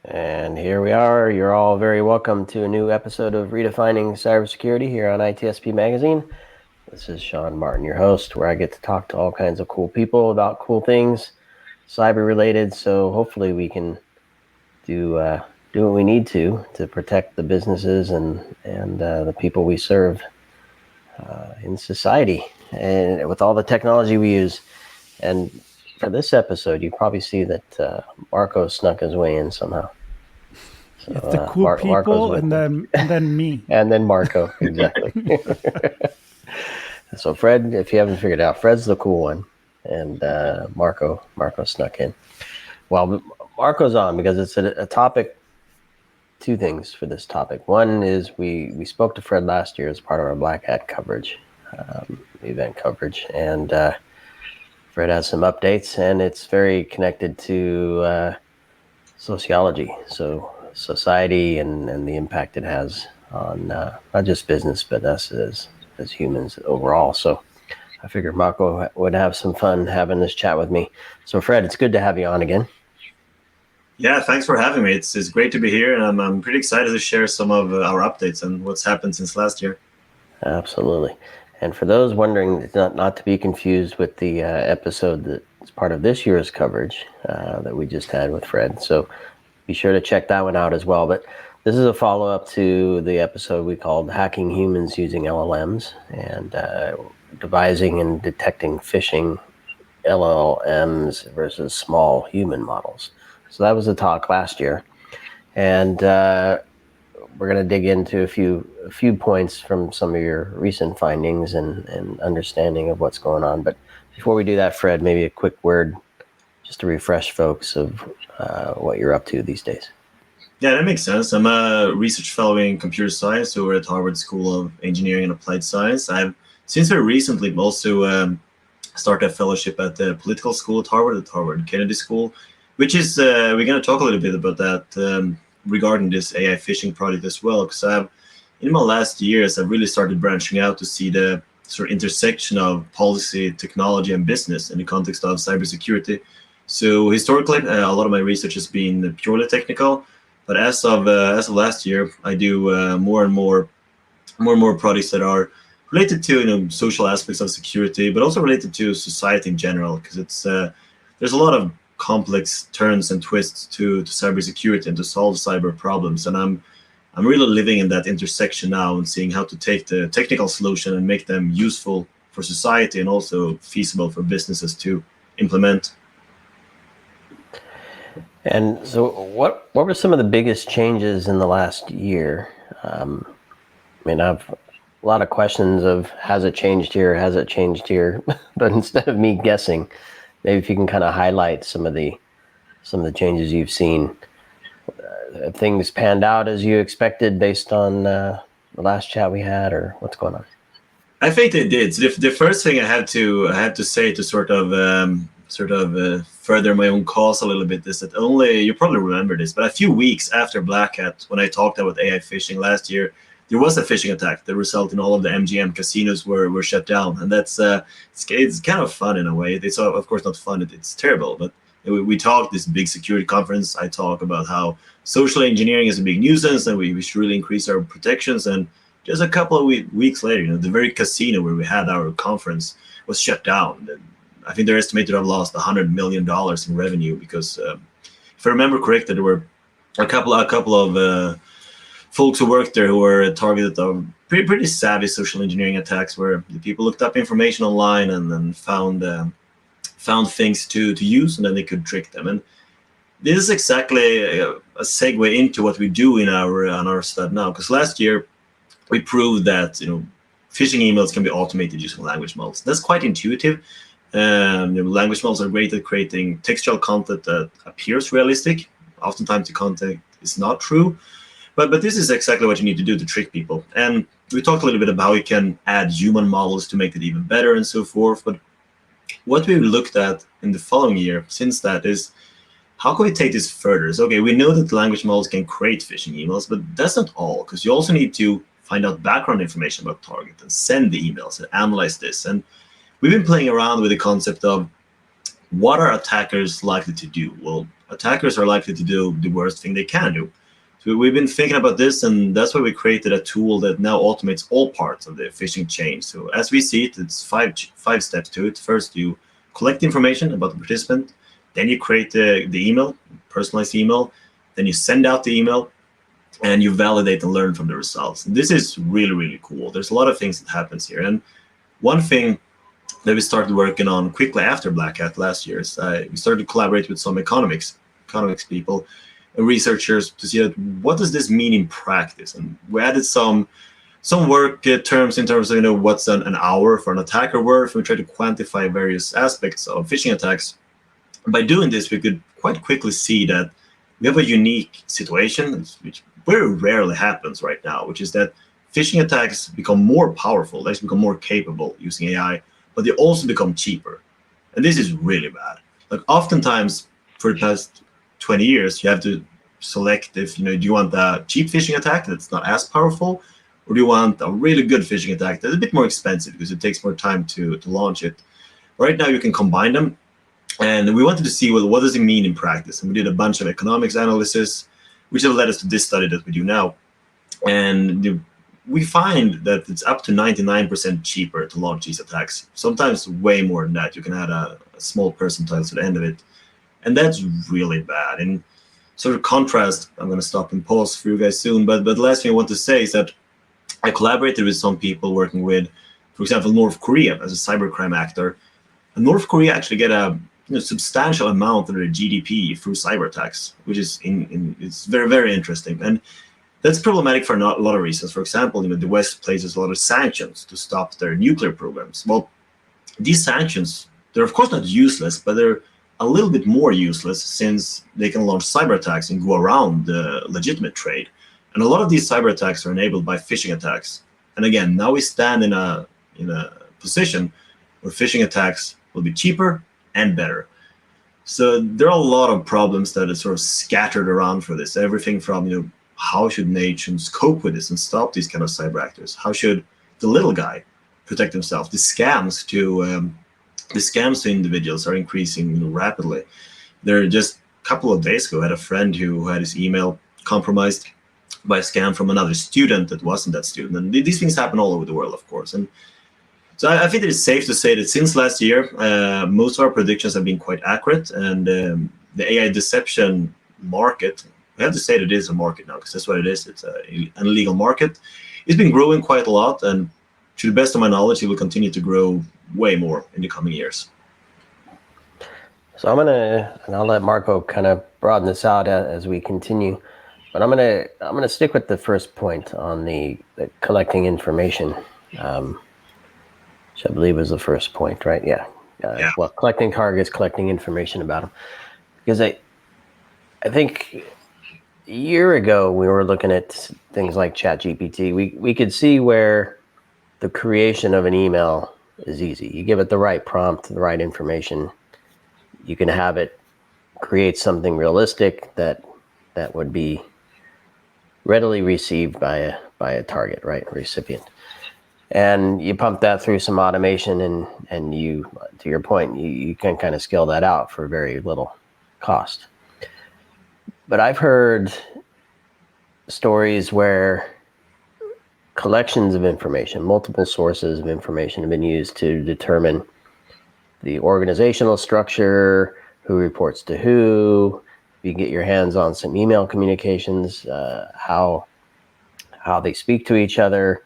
And here we are. You're all very welcome to a new episode of Redefining CyberSecurity here on ITSPmagazine. This is Sean Martin, your host, where I get to talk to all kinds of cool people about cool things, cyber related. So hopefully we can do what we need to protect the businesses and the people we serve in society, and with all the technology we use. And for this episode, you probably see that Marco snuck his way in somehow. So, it's the cool people and then me. And then Marco, exactly. So Fred, if you haven't figured it out, Fred's the cool one, and Marco snuck in. Well, Marco's on because it's a topic. Two things for this topic. One is we spoke to Fred last year as part of our Black Hat coverage, event coverage, and Fred has some updates, and it's very connected to sociology, so society and the impact it has on not just business, but us as humans overall. So I figured Marco would have some fun having this chat with me. So Fred, it's good to have you on again. Yeah, thanks for having me. It's great to be here, and I'm pretty excited to share some of our updates and what's happened since last year. Absolutely. And for those wondering, not to be confused with the episode that's part of this year's coverage that we just had with Fred. So be sure to check that one out as well. But this is a follow-up to the episode we called Hacking Humans Using LLMs and devising and detecting phishing LLMs versus small human models. So that was the talk last year. And we're going to dig into a few points from some of your recent findings and understanding of what's going on. But before we do that, Fred, maybe a quick word just to refresh folks of what you're up to these days. Yeah, that makes sense. I'm a research fellow in computer science over at Harvard School of Engineering and Applied Science. I've since very recently also started a fellowship at the political school at Harvard Kennedy School, which is, we're going to talk a little bit about that regarding this AI phishing project as well, because in my last years, I've really started branching out to see the sort of intersection of policy, technology, and business in the context of cybersecurity. So historically, a lot of my research has been purely technical, but as of last year, I do more and more projects that are related to social aspects of security, but also related to society in general, because it's there's a lot of complex turns and twists to cybersecurity and to solve cyber problems, and I'm really living in that intersection now and seeing how to take the technical solution and make them useful for society and also feasible for businesses to implement. And so what were some of the biggest changes in the last year? I mean, I've a lot of questions of has it changed here, but instead of me guessing, maybe if you can kind of highlight some of the changes you've seen. Have things panned out as you expected based on the last chat we had, or what's going on? I think they did. So the first thing I had to say to sort of further my own cause a little bit is that you probably remember this, but a few weeks after Black Hat, when I talked about AI phishing last year, there was a phishing attack that resulted in all of the MGM casinos were shut down, and that's it's kind of fun in a way. It's of course not fun; it's terrible. But we talked this big security conference. I talk about how social engineering is a big nuisance, and we should really increase our protections. And just a couple of weeks later, the very casino where we had our conference was shut down. And I think they're estimated to have lost $100 million in revenue because, if I remember correctly, there were a couple of folks who worked there who were targeted of pretty savvy social engineering attacks, where the people looked up information online and then found things to use, and then they could trick them. And this is exactly a segue into what we do on our study now, because last year we proved that phishing emails can be automated using language models. That's quite intuitive. Language models are great at creating textual content that appears realistic. Oftentimes the content is not true. But this is exactly what you need to do to trick people. And we talked a little bit about how you can add human models to make it even better and so forth. But what we looked at in the following year since that is, how can we take this further? So, okay, we know that language models can create phishing emails, but that's not all, because you also need to find out background information about target and send the emails and analyze this. And we've been playing around with the concept of what are attackers likely to do? Well, attackers are likely to do the worst thing they can do. So we've been thinking about this, and that's why we created a tool that now automates all parts of the phishing chain. So as we see it, it's five steps to it. First, you collect information about the participant. Then you create the email, personalized email. Then you send out the email, and you validate and learn from the results. And this is really, really cool. There's a lot of things that happens here. And one thing that we started working on quickly after Black Hat last year is we started to collaborate with some economics people and researchers to see what does this mean in practice. And we added some work terms in terms of what's an hour for an attacker worth. We tried to quantify various aspects of phishing attacks. And by doing this, we could quite quickly see that we have a unique situation, which very rarely happens right now, which is that phishing attacks become more powerful, they become more capable using AI, but they also become cheaper. And this is really bad. Like oftentimes for the past 20 years, you have to select if, do you want a cheap phishing attack that's not as powerful, or do you want a really good phishing attack that's a bit more expensive because it takes more time to launch it. Right now you can combine them. And we wanted to see, well, what does it mean in practice? And we did a bunch of economics analysis, which have led us to this study that we do now. And we find that it's up to 99% cheaper to launch these attacks. Sometimes way more than that. You can add a small percentile to the end of it. And that's really bad. And sort of contrast, I'm going to stop and pause for you guys soon. But the last thing I want to say is that I collaborated with some people working with, for example, North Korea as a cybercrime actor. And North Korea actually get a substantial amount of their GDP through cyber attacks, which is it's very, very interesting. And that's problematic for a lot of reasons. For example, the West places a lot of sanctions to stop their nuclear programs. Well, these sanctions, they're of course not useless, but they're a little bit more useless since they can launch cyber attacks and go around the legitimate trade. And a lot of these cyber attacks are enabled by phishing attacks. And again, now we stand in a position where phishing attacks will be cheaper and better. So there are a lot of problems that are sort of scattered around for this. Everything from, how should nations cope with this and stop these kind of cyber actors? How should the little guy protect himself? The scams to individuals are increasing rapidly. There just a couple of days ago, I had a friend who had his email compromised by a scam from another student that wasn't that student. And these things happen all over the world, of course. And so I think it is safe to say that since last year, most of our predictions have been quite accurate, and the AI deception market, we have to say that it is a market now, because that's what it is. It's an illegal market. It's been growing quite a lot, and to the best of my knowledge, it will continue to grow way more in the coming years. So I'll let Marco kind of broaden this out as we continue, but I'm gonna stick with the first point on the collecting information. Which I believe was the first point, right? Yeah. Well, collecting targets, collecting information about them. Because I think a year ago, we were looking at things like ChatGPT. We could see where the creation of an email is easy. You give it the right prompt, the right information. You can have it create something realistic that would be readily received by a target, right? Recipient. And you pump that through some automation, and you, to your point, you can kind of scale that out for very little cost. But I've heard stories where collections of information, multiple sources of information have been used to determine the organizational structure, who reports to who. You get your hands on some email communications, how they speak to each other,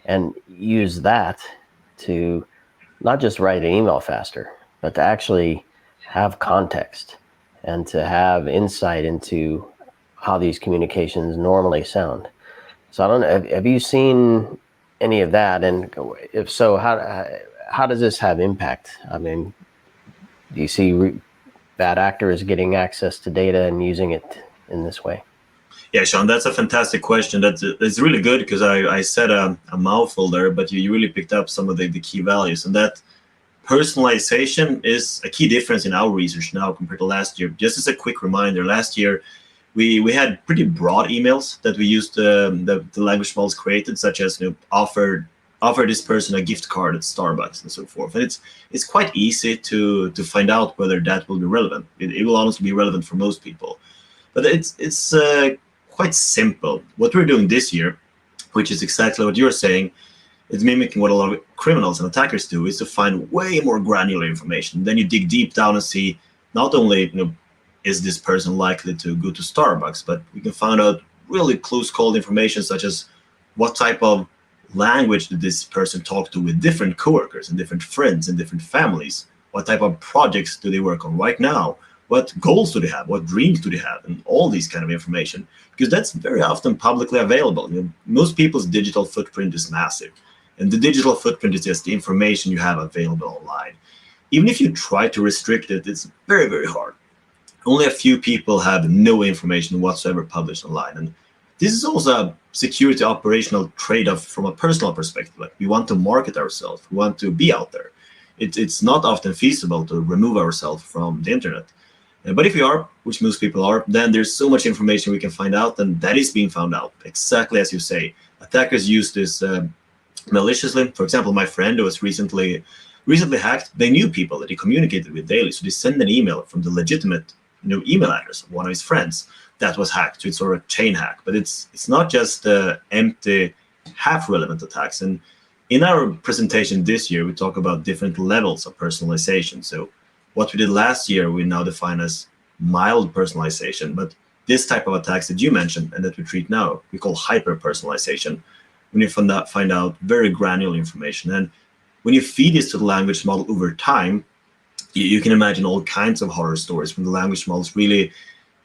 and use that to not just write an email faster, but to actually have context and to have insight into how these communications normally sound. So I don't know, have you seen any of that? And if so, how does this have impact? I mean, do you see bad actors getting access to data and using it in this way? Yeah, Sean, that's a fantastic question. That's really good, because I said a mouthful there, but you really picked up some of the key values. And that personalization is a key difference in our research now compared to last year. Just as a quick reminder, last year we had pretty broad emails that we used, the language models created, such as offer offer this person a gift card at Starbucks and so forth. And it's quite easy to find out whether that will be relevant. It will honestly be relevant for most people. But it's quite simple. What we're doing this year, which is exactly what you're saying, is mimicking what a lot of criminals and attackers do, is to find way more granular information. Then you dig deep down and see not only, is this person likely to go to Starbucks, but we can find out really close called information such as what type of language did this person talk to with different coworkers and different friends and different families? What type of projects do they work on right now? What goals do they have? What dreams do they have? And all these kind of information, because that's very often publicly available. Most people's digital footprint is massive, and the digital footprint is just the information you have available online. Even if you try to restrict it, it's very, very hard. Only a few people have no information whatsoever published online. And this is also a security operational trade-off from a personal perspective. Like, we want to market ourselves. We want to be out there. It's not often feasible to remove ourselves from the internet. But if we are, which most people are, then there's so much information we can find out, and that is being found out, exactly as you say. Attackers use this maliciously. For example, my friend who was recently hacked, they knew people that he communicated with daily, so they send an email from the legitimate email address of one of his friends that was hacked. So it's sort of a chain hack, but it's not just empty, half-relevant attacks. And in our presentation this year, we talk about different levels of personalization. So what we did last year, we now define as mild personalization. But this type of attacks that you mentioned and that we treat now, we call hyper-personalization, when you find out very granular information. And when you feed this to the language model over time, you can imagine all kinds of horror stories when the language models really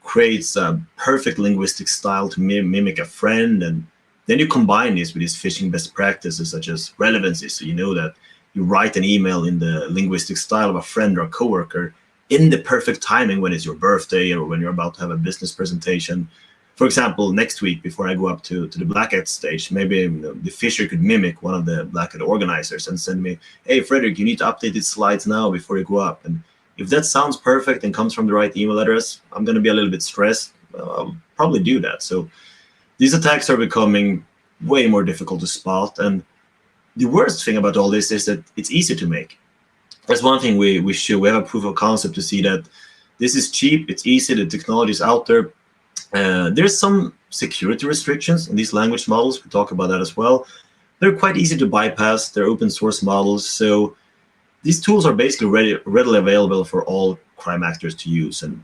creates a perfect linguistic style to mimic a friend. And then you combine this with these phishing best practices such as relevancy. So you know that you write an email in the linguistic style of a friend or a coworker in the perfect timing when it's your birthday or when you're about to have a business presentation. For example, next week, before I go up to the Black Hat stage, maybe the Fisher could mimic one of the Black Hat organizers and send me, hey, Frederick, you need to update these slides now before you go up. And if that sounds perfect and comes from the right email address, I'm going to be a little bit stressed. I'll probably do that. So these attacks are becoming way more difficult to spot. And the worst thing about all this is that it's easy to make. That's one thing we show. We have a proof of concept to see that this is cheap, it's easy, the technology is out there. There's some security restrictions in these language models. We talk about that as well. They're quite easy to bypass. They're open source models. So these tools are basically readily available for all crime actors to use. And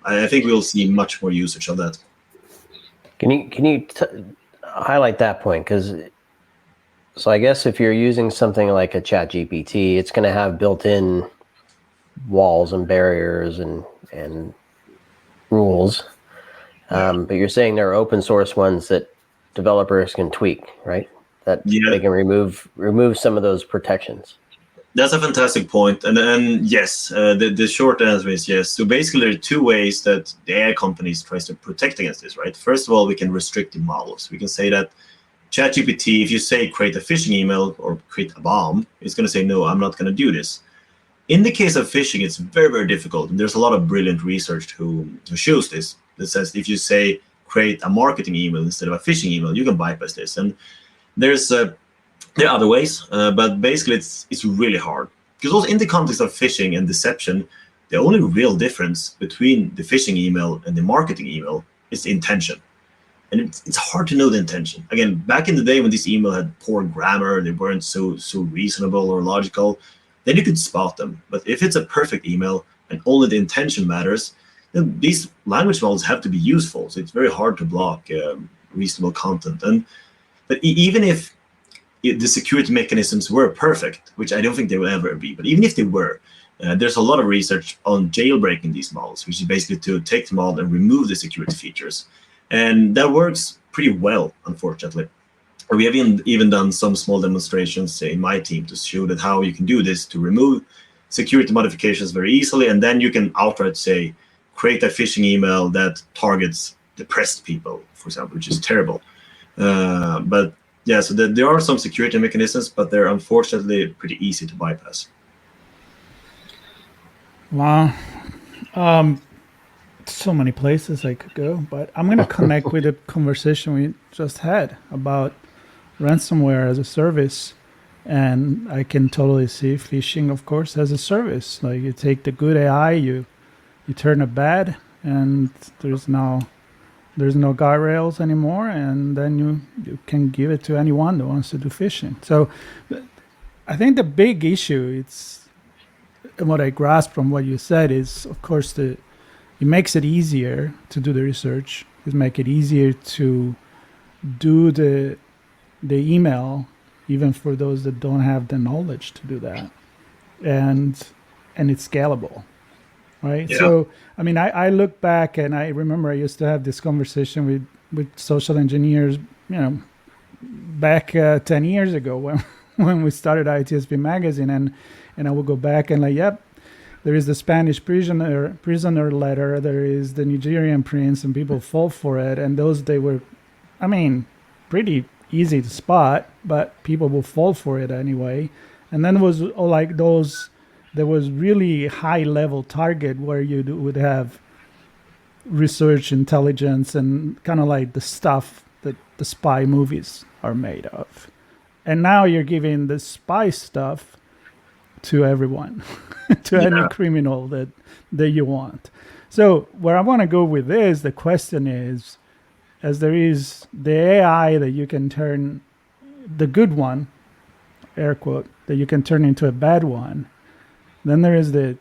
I think we'll see much more usage of that. Can you highlight that point? Because so I guess if you're using something like a ChatGPT, it's going to have built-in walls and barriers and rules. But you're saying there are open source ones that developers can tweak, right? That they can remove some of those protections. That's a fantastic point. And yes, the short answer is yes. So basically, there are two ways that the AI companies try to protect against this, right? First of all, we can restrict the models. We can say that ChatGPT, if you say create a phishing email or create a bomb, it's going to say, no, I'm not going to do this. In the case of phishing, it's very, very difficult. And there's a lot of brilliant research who shows this. That says if you say create a marketing email instead of a phishing email, you can bypass this. And there are other ways, but basically it's really hard. Because also in the context of phishing and deception, the only real difference between the phishing email and the marketing email is the intention. And it's hard to know the intention. Again, back in the day when this email had poor grammar, they weren't so reasonable or logical, then you could spot them. But if it's a perfect email and only the intention matters, then these language models have to be useful. So it's very hard to block reasonable content. But even if the security mechanisms were perfect, which I don't think they will ever be, but even if they were, there's a lot of research on jailbreaking these models, which is basically to take the model and remove the security features. And that works pretty well, unfortunately. We have even done some small demonstrations in my team to show that how you can do this to remove security modifications very easily, and then you can outright say, create a phishing email that targets depressed people, for example, which is terrible. But yeah, so there are some security mechanisms, but they're unfortunately pretty easy to bypass. Wow. So many places I could go, but I'm going to connect with the conversation we just had about ransomware as a service, and I can totally see phishing, of course, as a service. Like you take the good AI, you turn it bad, and there's no guardrails anymore, and then you can give it to anyone that wants to do phishing. So I think the big issue, it's what I grasp from what you said, is of course it makes it easier to do the research. It makes it easier to do the email, even for those that don't have the knowledge to do that, and it's scalable, right? Yeah. So I mean, I look back and I remember I used to have this conversation with social engineers, back 10 years ago when we started ITSPmagazine, and I would go back and like, yep, there is the Spanish prisoner letter, there is the Nigerian prince, and people fall for it, and they were, I mean, pretty easy to spot, but people will fall for it anyway. And then it was like those. There was really high level target where you would have research intelligence and kind of like the stuff that the spy movies are made of. And now you're giving the spy stuff to everyone, to any criminal that you want. So where I want to go with this, the question is, as there is the AI that you can turn, the good one, air quote, that you can turn into a bad one, then there is the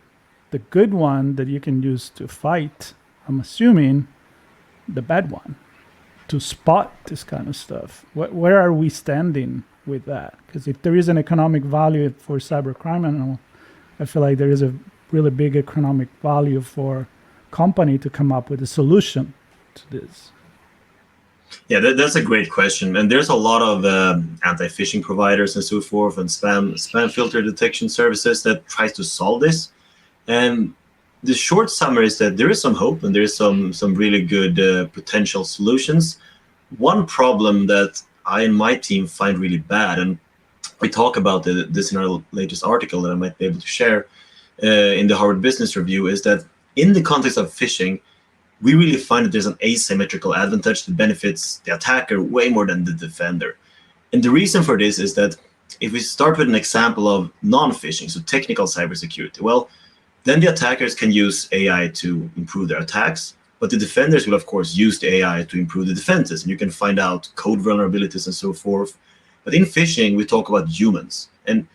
good one that you can use to fight, I'm assuming, the bad one, to spot this kind of stuff. Where are we standing with that? Because if there is an economic value for cybercriminal, I feel like there is a really big economic value for company to come up with a solution to this. Yeah, that's a great question. And there's a lot of anti-phishing providers and so forth, and spam filter detection services that tries to solve this. And the short summary is that there is some hope and there is some really good potential solutions. One problem that I and my team find really bad, and we talk about this in our latest article that I might be able to share in the Harvard Business Review, is that in the context of phishing, we really find that there's an asymmetrical advantage that benefits the attacker way more than the defender. And the reason for this is that if we start with an example of non-phishing, so technical cybersecurity, well, then the attackers can use AI to improve their attacks, but the defenders will, of course, use the AI to improve the defenses, and you can find out code vulnerabilities and so forth. But in phishing, we talk about humans, and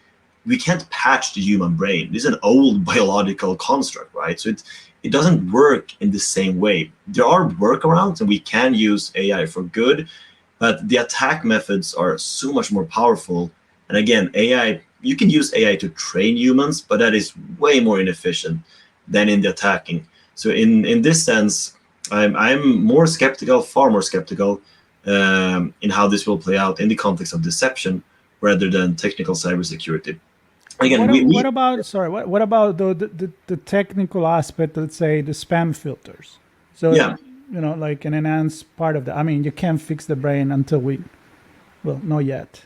we can't patch the human brain. This is an old biological construct, right? So it doesn't work in the same way. There are workarounds, and we can use AI for good, but the attack methods are so much more powerful. And again, AI, you can use AI to train humans, but that is way more inefficient than in the attacking. So in this sense, I'm more skeptical, far more skeptical, in how this will play out in the context of deception rather than technical cybersecurity. Again, what about the technical aspect, let's say the spam filters? So, like an enhanced part of that. I mean, you can't fix the brain until not yet.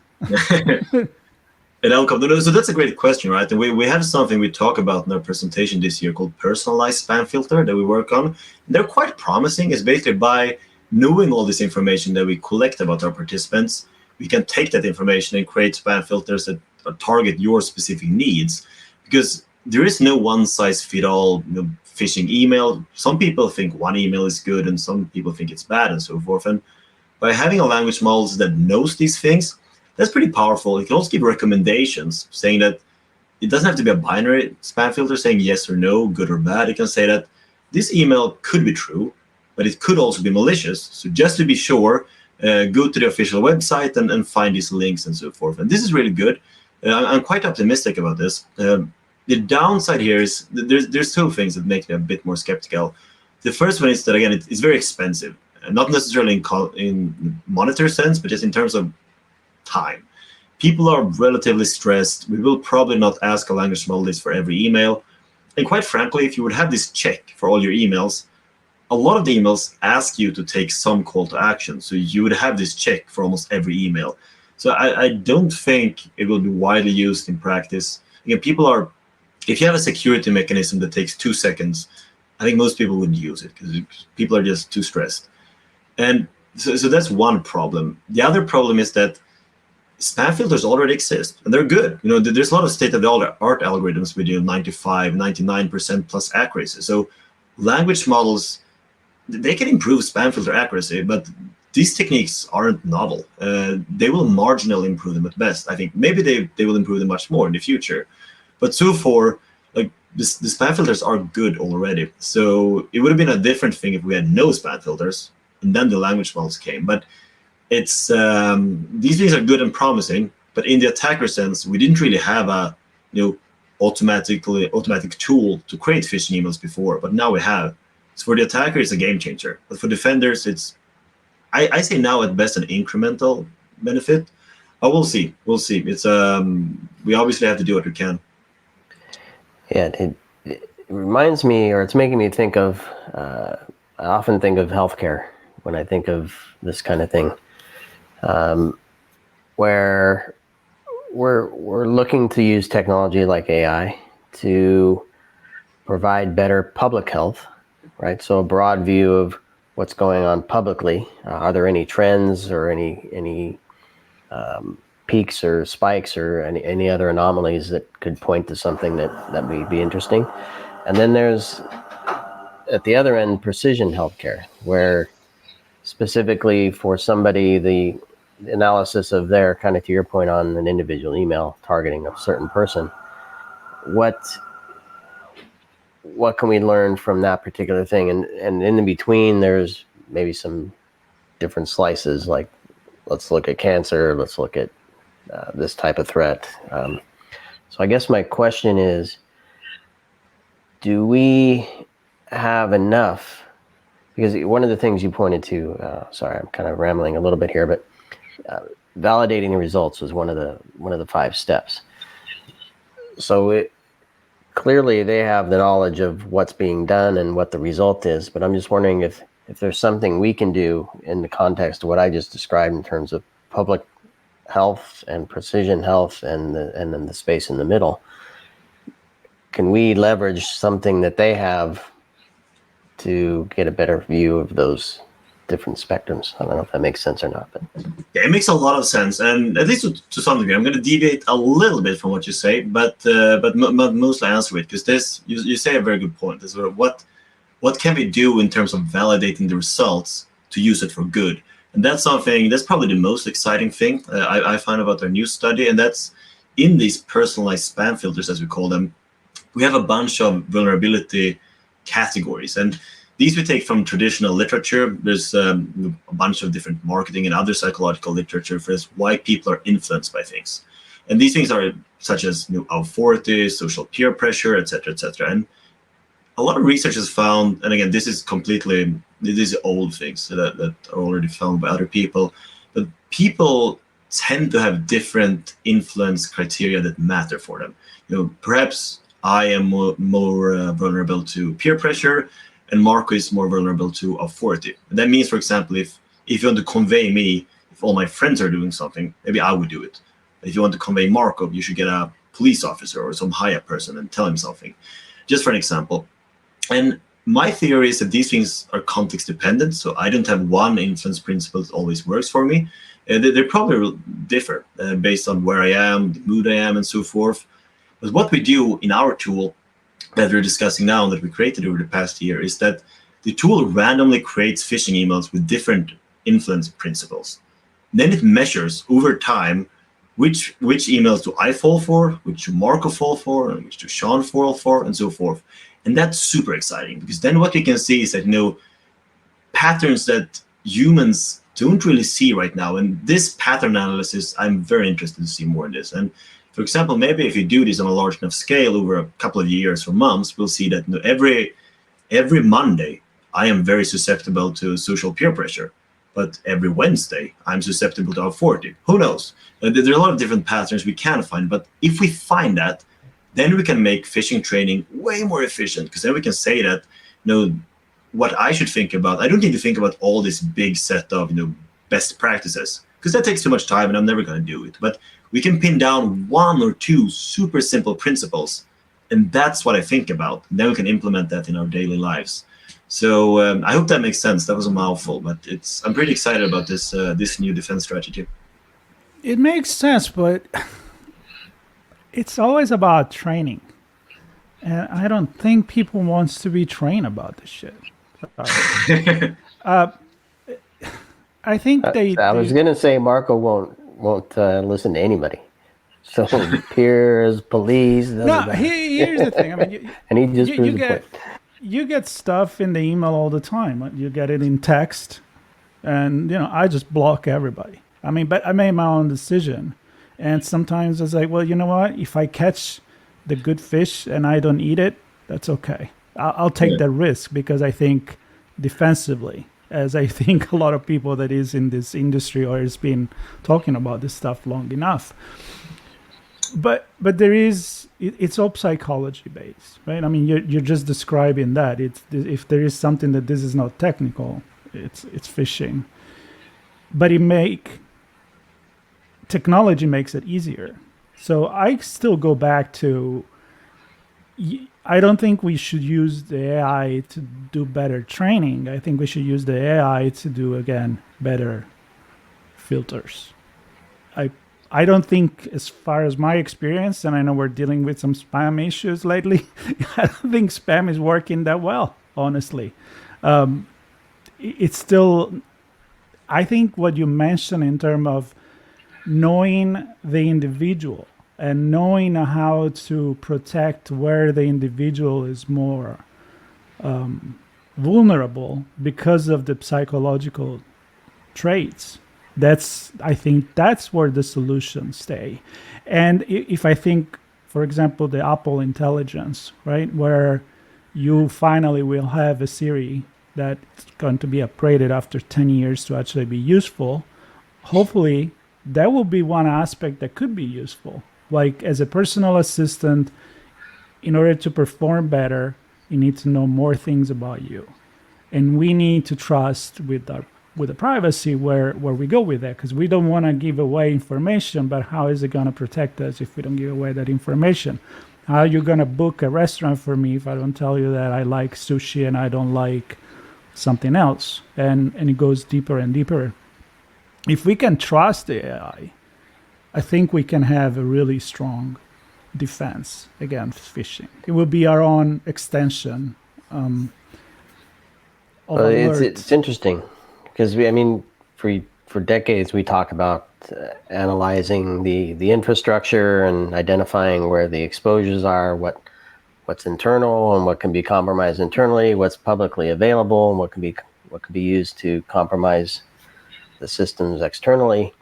So that's a great question, right? And we have something we talk about in our presentation this year called personalized spam filter that we work on. And they're quite promising. It's basically by knowing all this information that we collect about our participants, we can take that information and create spam filters that target your specific needs, because there is no one-size-fits-all phishing email. Some people think one email is good and some people think it's bad and so forth. And by having a language model that knows these things, that's pretty powerful. It can also give recommendations saying that it doesn't have to be a binary spam filter saying yes or no, good or bad. It can say that this email could be true, but it could also be malicious. So just to be sure, go to the official website and find these links and so forth. And this is really good. I'm quite optimistic about this. The downside here is there's two things that make me a bit more skeptical. The first one is that, again, it's very expensive, not necessarily in monetary sense, but just in terms of time. People are relatively stressed. We will probably not ask a language model this for every email. And quite frankly, if you would have this check for all your emails, a lot of the emails ask you to take some call to action. So you would have this check for almost every email. So I don't think it will be widely used in practice. Again, if you have a security mechanism that takes 2 seconds, I think most people wouldn't use it because people are just too stressed. And so that's one problem. The other problem is that spam filters already exist, and they're good. There's a lot of state-of-the-art algorithms with 95, 99% plus accuracy. So language models, they can improve spam filter accuracy, but these techniques aren't novel. They will marginally improve them at best. I think maybe they will improve them much more in the future. But so far, like the spam filters are good already. So it would have been a different thing if we had no spam filters and then the language models came. But it's these things are good and promising. But in the attacker sense, we didn't really have a automatic tool to create phishing emails before. But now we have. So for the attacker, it's a game changer. But for defenders, it's I say now at best an incremental benefit. But we'll see. It's we obviously have to do what we can. Yeah, it reminds me, or it's making me think of. I often think of healthcare when I think of this kind of thing, where we're looking to use technology like AI to provide better public health, right? So a broad view of what's going on publicly. Are there any trends or any peaks or spikes or any other anomalies that could point to something that may be interesting? And then there's, at the other end, precision healthcare, where specifically for somebody, the analysis of their, kind of to your point on an individual email targeting a certain person, what can we learn from that particular thing? And in between, there's maybe some different slices, like let's look at cancer, let's look at this type of threat. So I guess my question is, do we have enough? Because one of the things you pointed to, sorry, I'm kind of rambling a little bit here, but validating the results was one of the 5 steps. So clearly they have the knowledge of what's being done and what the result is, but I'm just wondering if there's something we can do in the context of what I just described in terms of public health and precision health and then the space in the middle. Can we leverage something that they have to get a better view of those different spectrums? I don't know if that makes sense or not, but yeah, it makes a lot of sense, and at least to some degree. I'm going to deviate a little bit from what you say, but mostly answer it, because this you say a very good point. Is what can we do in terms of validating the results to use it for good? And that's probably the most exciting thing I find about our new study, and that's in these personalized spam filters, as we call them. We have a bunch of vulnerability categories, and these we take from traditional literature. There's a bunch of different marketing and other psychological literature for why people are influenced by things. And these things are such as authority, social peer pressure, etc., etc. And a lot of research has found, and again, this is old things that are already found by other people, but people tend to have different influence criteria that matter for them. Perhaps I am more vulnerable to peer pressure, and Marco is more vulnerable to authority. And that means, for example, if you want to convey me, if all my friends are doing something, maybe I would do it. If you want to convey Marco, you should get a police officer or some higher person and tell him something. Just for an example. And my theory is that these things are context dependent, so I don't have one influence principle that always works for me. They probably differ based on where I am, the mood I am, and so forth. But what we do in our tool that we're discussing now, that we created over the past year, is that the tool randomly creates phishing emails with different influence principles. Then it measures over time which emails do I fall for, which do Marco fall for, and which do Sean fall for, and so forth. And that's super exciting, because then what we can see is that patterns that humans don't really see right now. And this pattern analysis, I'm very interested to see more in this. And for example, maybe if you do this on a large enough scale over a couple of years or months, we'll see that every Monday I am very susceptible to social peer pressure, but every Wednesday I'm susceptible to authority. Who knows? There are a lot of different patterns we can find, but if we find that, then we can make phishing training way more efficient, because then we can say that, what I should think about. I don't need to think about all this big set of, best practices, because that takes too much time and I'm never going to do it. But we can pin down 1 or 2 super simple principles, and that's what I think about. And then we can implement that in our daily lives. So I hope that makes sense. That was a mouthful, but I'm pretty excited about this new defense strategy. It makes sense, but it's always about training. And I don't think people wants to be trained about this shit. I think I was gonna say Marco won't listen to anybody. So peers, police. Here's the thing. I mean, and he just proves the point. You get stuff in the email all the time. You get it in text, and I just block everybody. I mean, but I made my own decision, and sometimes it's like, well, you know what? If I catch the good fish and I don't eat it, that's okay. I'll take that risk because I think defensively, as I think a lot of people that is in this industry or has been talking about this stuff long enough. But it's all psychology based, right? I mean, you're just describing that. If there is something that this is not technical, it's phishing. But technology makes it easier. So I still go back to, I don't think we should use the AI to do better training. I think we should use the AI to do, again, better filters. I don't think, as far as my experience, and I know we're dealing with some spam issues lately, I don't think spam is working that well, honestly. It's still, I think what you mentioned in terms of knowing the individual and knowing how to protect where the individual is more vulnerable because of the psychological traits. I think that's where the solutions stay. And if I think, for example, the Apple intelligence, right, where you finally will have a Siri that's going to be upgraded after 10 years to actually be useful, hopefully that will be one aspect that could be useful. Like as a personal assistant, in order to perform better, you need to know more things about you. And we need to trust with the privacy where we go with that, because we don't want to give away information, but how is it going to protect us if we don't give away that information? How are you going to book a restaurant for me if I don't tell you that I like sushi and I don't like something else? And it goes deeper and deeper. If we can trust the AI, I think we can have a really strong defense against phishing. It will be our own extension of it's interesting. Because for decades we talk about analyzing the infrastructure and identifying where the exposures are, what's internal and what can be compromised internally, what's publicly available, and what can be used to compromise the systems externally.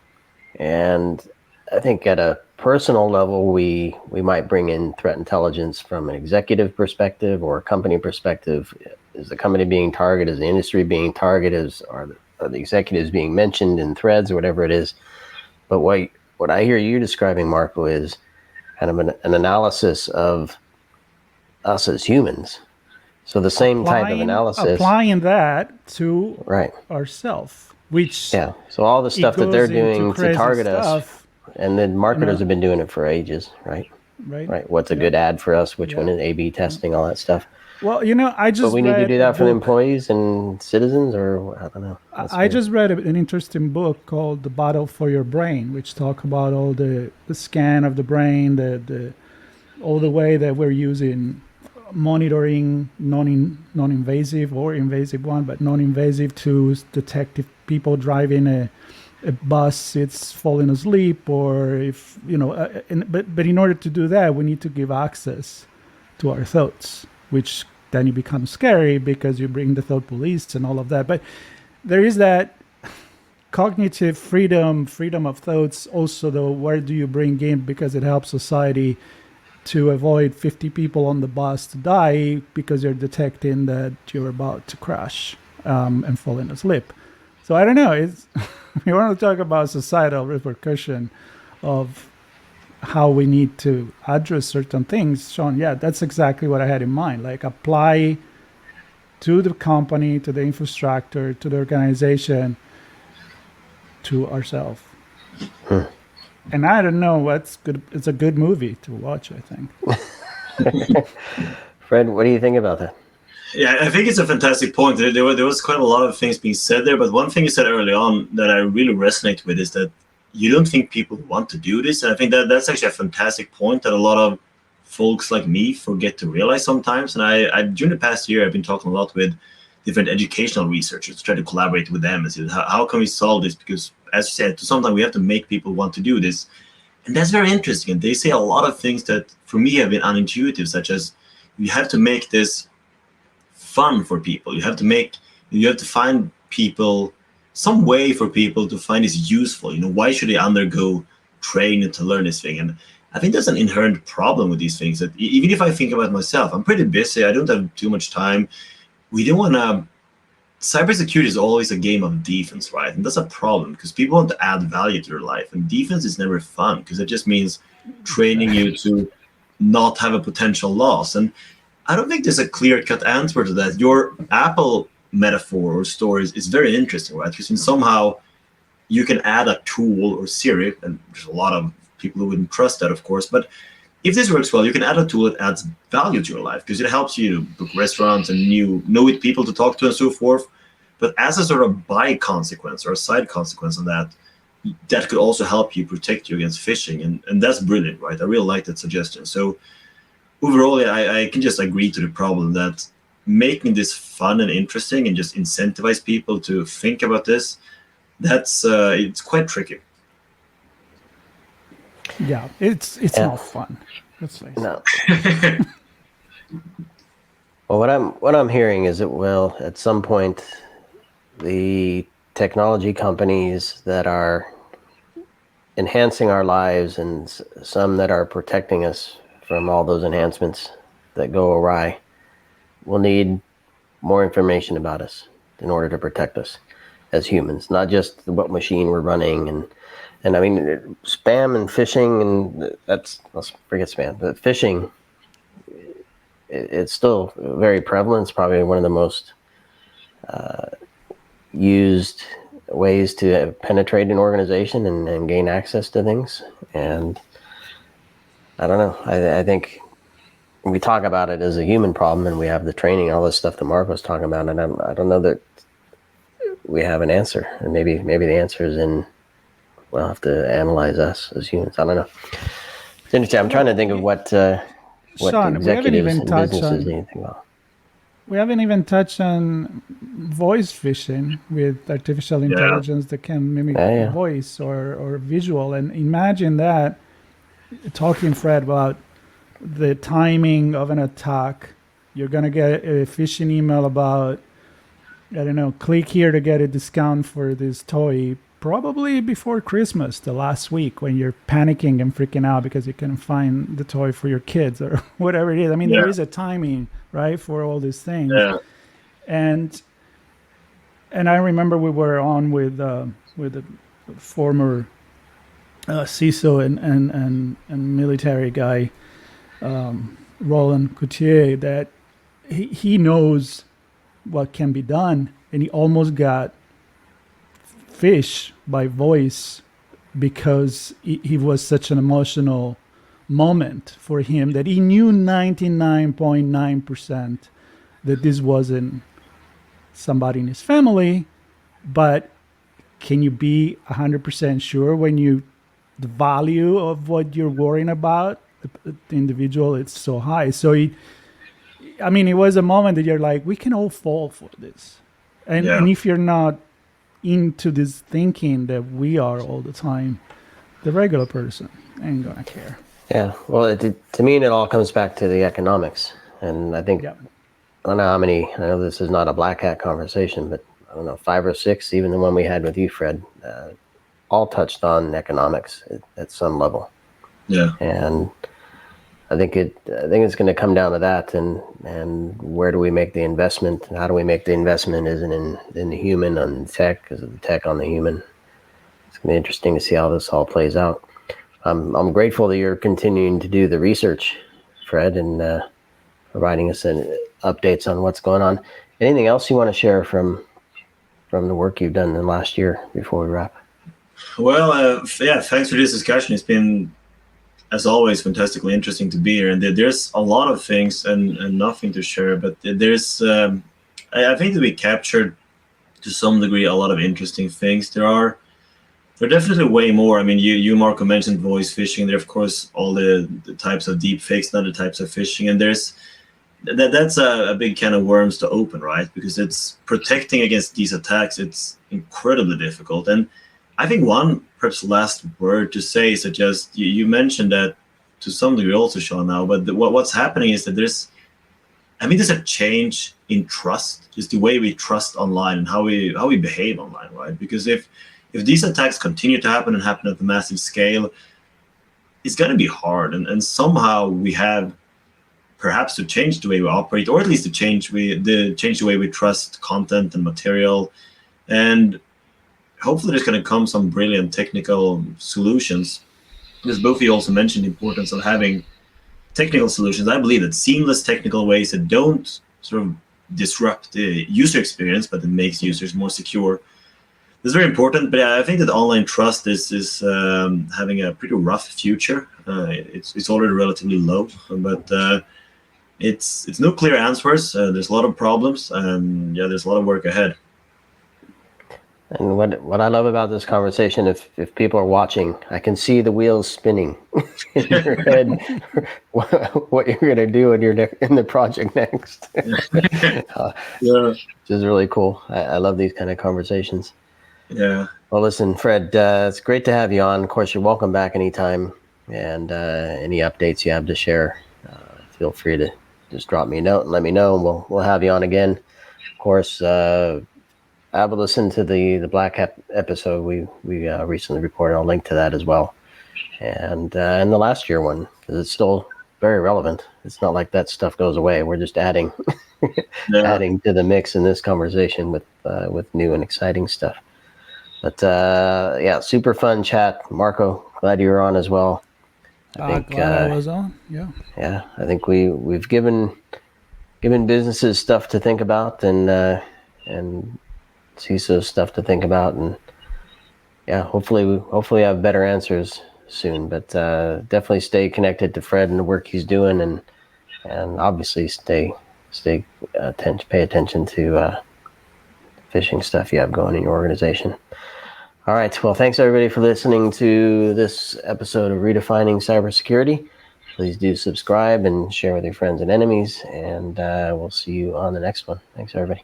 And I think at a personal level, we might bring in threat intelligence from an executive perspective or a company perspective. Is the company being targeted? Is the industry being targeted? Are the executives being mentioned in threads or whatever it is? But what I hear you describing, Marco, is kind of an analysis of us as humans. So the same type of analysis. Applying that to ourselves, which so all the stuff that they're doing to target us, and then marketers have been doing it for ages, right? What's a good ad for us? Which one is A/B testing? All that stuff. Well, but we need to do that for the employees and citizens, or I don't know. I just read an interesting book called The Battle for Your Brain, which talk about all the scan of the brain, all the way that we're using monitoring non-invasive or invasive one, but non-invasive to detect if people driving a bus, it's falling asleep, or if, but in order to do that, we need to give access to our thoughts, which then it becomes scary because you bring the thought police and all of that. But there is that cognitive freedom of thoughts also, though, where do you bring in, because it helps society to avoid 50 people on the bus to die because you're detecting that you're about to crash and falling asleep. So I don't know, we want to talk about societal repercussion of how we need to address certain things. Sean, that's exactly what I had in mind. Like apply to the company, to the infrastructure, to the organization, to ourselves. And I don't know what's good. It's a good movie to watch, I think. Fred, what do you think about that? Yeah, I think it's a fantastic point. There was quite a lot of things being said there, but one thing you said early on that I really resonate with is that you don't think people want to do this. And I think that that's actually a fantastic point that a lot of folks like me forget to realize sometimes. And I during the past year, I've been talking a lot with different educational researchers to try to collaborate with them and see how can we solve this? Because as you said, sometimes we have to make people want to do this. And that's very interesting. And they say a lot of things that for me have been unintuitive, such as you have to make this fun for people. You have to find people, some way for people to find this useful. Why should they undergo training to learn this thing? And I think there's an inherent problem with these things that even if I think about myself, I'm pretty busy. I don't have too much time. We don't want to. Cybersecurity is always a game of defense, right? And that's a problem because people want to add value to their life. And defense is never fun because it just means training you to not have a potential loss. And I don't think there's a clear-cut answer to that. Your Apple metaphor or story is very interesting, right? Because somehow you can add a tool or Siri, and there's a lot of people who wouldn't trust that, of course. But if this works well, you can add a tool that adds value to your life because it helps you to book restaurants and know with people to talk to and so forth. But as a sort of by consequence or a side consequence of that, that could also help you protect you against phishing. And that's brilliant, right? I really like that suggestion. So overall, I can just agree to the problem that making this fun and interesting and just incentivize people to think about this, that's it's quite tricky. Yeah, it's not fun. Let's say no. Well, what I'm hearing is that at some point, the technology companies that are enhancing our lives and some that are protecting us from all those enhancements that go awry will need more information about us in order to protect us as humans, not just what machine we're running and I mean spam and phishing, and let's forget spam, but phishing, it's still very prevalent. It's probably one of the most used ways to penetrate an organization and gain access to things. And I don't know. I think we talk about it as a human problem, and we have the training, all this stuff that Marco was talking about, and I don't know that we have an answer. And maybe the answer is we'll have to analyze us as humans. I don't know. It's interesting. I'm trying to think of what Sean, executives and businesses need to think about. We haven't even touched on voice phishing with artificial intelligence that can mimic voice or visual. And imagine that, talking, Fred, about the timing of an attack. You're going to get a phishing email about, I don't know, click here to get a discount for this toy, probably before Christmas, the last week, when you're panicking and freaking out because you can't find the toy for your kids or whatever it is. I mean, there is a timing, right, for all these things. Yeah. And I remember we were on with a former CISO and military guy, Roland Coutier, that he knows what can be done, and he almost got fish by voice because he was such an emotional moment for him that he knew 99.9% that this wasn't somebody in his family. But can you be 100% sure when the value of what you're worrying about, the individual, it's so high? So it was a moment that you're like, we can all fall for this. And if you're not into this thinking that we are all the time, the regular person ain't gonna care. Yeah, well, to me, it all comes back to the economics. And I think, I don't know how many, I know this is not a black hat conversation, but I don't know, 5 or 6, even the one we had with you, Fred, all touched on economics at some level. Yeah. And I think it's going to come down to that, and where do we make the investment? How do we make the investment? Isn't in the human on the tech? Is it the tech on the human? It's going to be interesting to see how this all plays out. I'm grateful that you're continuing to do the research, Fred, and providing us updates on what's going on. Anything else you want to share from the work you've done in the last year before we wrap? Well, thanks for this discussion. It's been, as always, fantastically interesting to be here. And there's a lot of things and nothing to share, but there's, I think that we captured to some degree a lot of interesting things. There are There are definitely way more. I mean, you Marco mentioned voice phishing. There are, of course, all the types of deep fakes and other types of phishing. And that's a big can of worms to open, right? Because it's protecting against these attacks. It's incredibly difficult. And I think one perhaps last word to say is that just you mentioned that to some degree also, Sean, now, but what's happening is that there's a change in trust, just the way we trust online and how we behave online, right? Because if these attacks continue to happen and happen at a massive scale, it's going to be hard. And somehow we have perhaps to change the way we operate, or at least to change the way we trust content and material. And hopefully there's going to come some brilliant technical solutions. Because both of you also mentioned the importance of having technical solutions. I believe that seamless technical ways that don't sort of disrupt the user experience, but that makes users more secure. It's very important, but I think that online trust is having a pretty rough future. It's already relatively low, but it's no clear answers. There's a lot of problems, and there's a lot of work ahead. And what I love about this conversation, if people are watching, I can see the wheels spinning in your head. What you're going to do in the project next, which is really cool. I love these kind of conversations. Yeah. Well, listen, Fred, it's great to have you on. Of course, you're welcome back anytime. And any updates you have to share, feel free to just drop me a note and let me know, and we'll have you on again. Of course, have a listen to the Black Hat episode we recently recorded. I'll link to that as well, and the last year one, because it's still very relevant. It's not like that stuff goes away. We're just adding adding to the mix in this conversation with new and exciting stuff. But super fun chat. Marco, glad you were on as well. Glad I was on. Yeah, I think we've given businesses stuff to think about, and CISO stuff to think about, and hopefully I have better answers soon. But definitely stay connected to Fred and the work he's doing, and obviously pay attention to phishing stuff you have going in your organization. All right. Well, thanks everybody for listening to this episode of Redefining Cybersecurity. Please do subscribe and share with your friends and enemies, and we'll see you on the next one. Thanks, everybody.